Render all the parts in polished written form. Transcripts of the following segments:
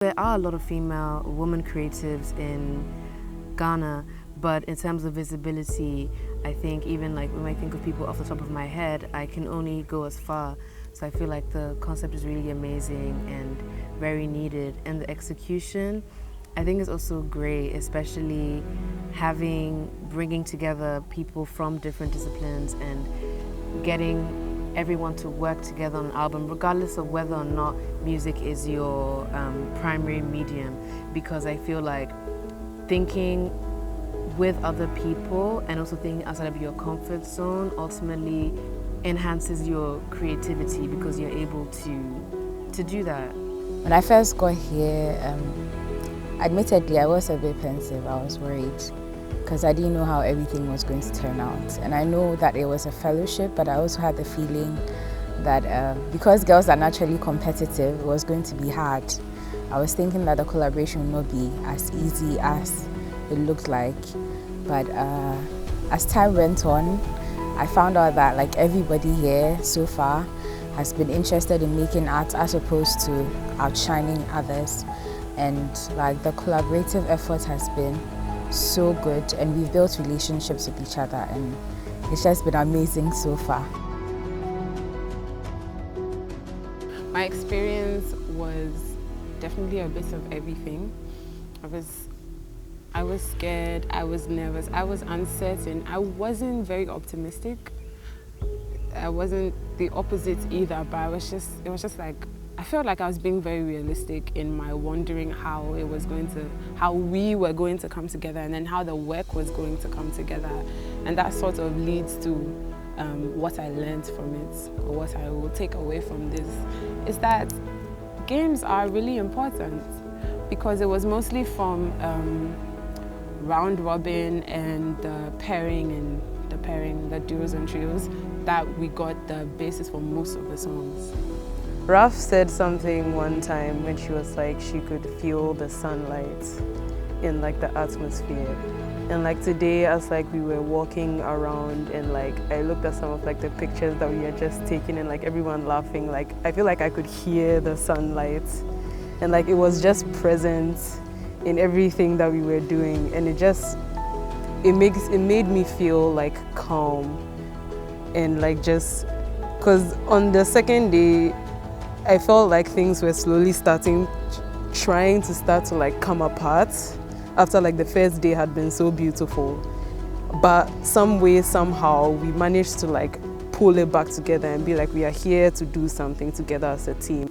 There are a lot of female women creatives in Ghana, but in terms of visibility, I think even like when I think of people off the top of my head, I can only go as far. So I feel like the concept is really amazing and very needed. And the execution, I think is also great, especially bringing together people from different disciplines and getting everyone to work together on an album, regardless of whether or not music is your primary medium, because I feel like thinking with other people and also thinking outside of your comfort zone ultimately enhances your creativity because you're able to do that. When I first got here, admittedly I was a bit pensive. I was worried because I didn't know how everything was going to turn out. And I know that it was a fellowship, but I also had the feeling that because girls are naturally competitive, it was going to be hard. I was thinking that the collaboration would not be as easy as it looked like. But as time went on, I found out that like everybody here so far has been interested in making art as opposed to outshining others. And like the collaborative effort has been so good, and we've built relationships with each other, and it's just been amazing so far. My experience was definitely a bit of everything. I was scared, I was nervous, I was uncertain, I wasn't very optimistic. I wasn't the opposite either, but it was just like, I felt like I was being very realistic in my wondering how we were going to come together, and then how the work was going to come together. And that sort of leads to what I learned from it, or what I will take away from this, is that games are really important, because it was mostly from round robin and the pairing, the duos and trios, that we got the basis for most of the songs. Raf said something one time when she was like she could feel the sunlight in like the atmosphere. And like today, as like we were walking around and like I looked at some of like the pictures that we had just taken and like everyone laughing, like I feel like I could hear the sunlight, and like it was just present in everything that we were doing, and it made me feel like calm, and like just because on the second day I felt like things were slowly trying to like come apart after like the first day had been so beautiful. But some way, somehow, we managed to like pull it back together and be like, we are here to do something together as a team.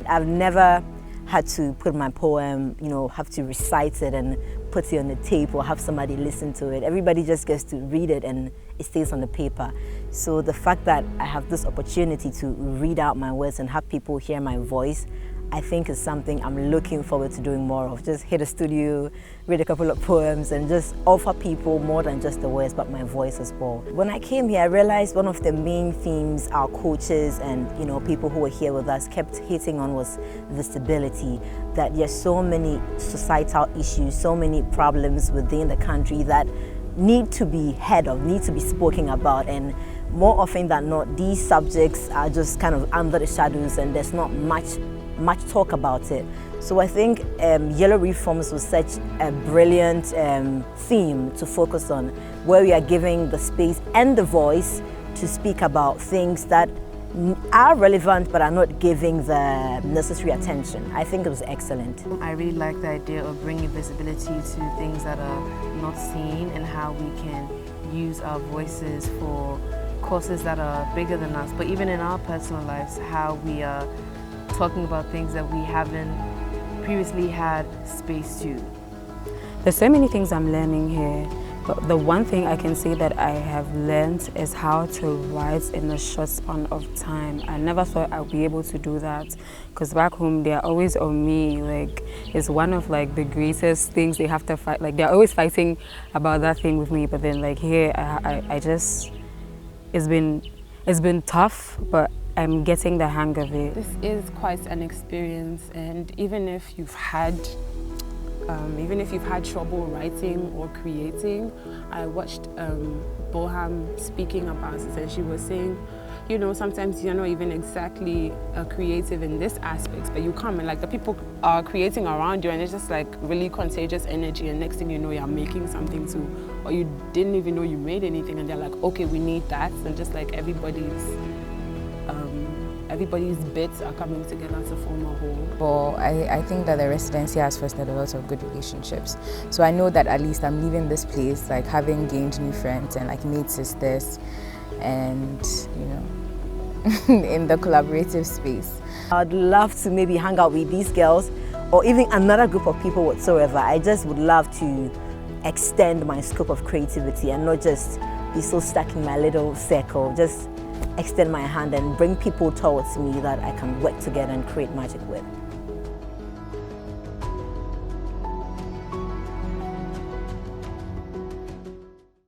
I've never had to put my poem, have to recite it and put it on the tape or have somebody listen to it. Everybody just gets to read it and it stays on the paper. So the fact that I have this opportunity to read out my words and have people hear my voice, I think is something I'm looking forward to doing more of. Just hit a studio, read a couple of poems, and just offer people more than just the words, but my voice as well. When I came here, I realized one of the main themes our coaches and people who were here with us kept hitting on was visibility. That there's so many societal issues, so many problems within the country that need to be heard of, need to be spoken about, and more often than not, these subjects are just kind of under the shadows and there's not much talk about it. So I think Yellow Reforms was such a brilliant theme to focus on, where we are giving the space and the voice to speak about things that are relevant but are not giving the necessary attention. I think it was excellent. I really like the idea of bringing visibility to things that are not seen and how we can use our voices for causes that are bigger than us, but even in our personal lives, how we are talking about things that we haven't previously had space to. There's so many things I'm learning here, but the one thing I can say that I have learned is how to write in a short span of time. I never thought I'd be able to do that, because back home they're always on me. Like, it's one of like the greatest things they have to fight. Like, they're always fighting about that thing with me, but then like here I just, it's been tough, but I'm getting the hang of it. This is quite an experience, and even if you've had trouble writing or creating, I watched Boham speaking about it, and she was saying you know, sometimes you're not even exactly creative in this aspect, but you come and like the people are creating around you, and it's just like really contagious energy, and next thing you know, you're making something too, or you didn't even know you made anything, and they're like, okay, we need that, and just like everybody's bits are coming together to form a whole. Well, I think that the residency has fostered a lot of good relationships. So I know that at least I'm leaving this place like having gained new friends and like made sisters, and you know, in the collaborative space. I'd love to maybe hang out with these girls or even another group of people whatsoever. I just would love to extend my scope of creativity and not just be so stuck in my little circle. Just extend my hand and bring people towards me that I can work together and create magic with.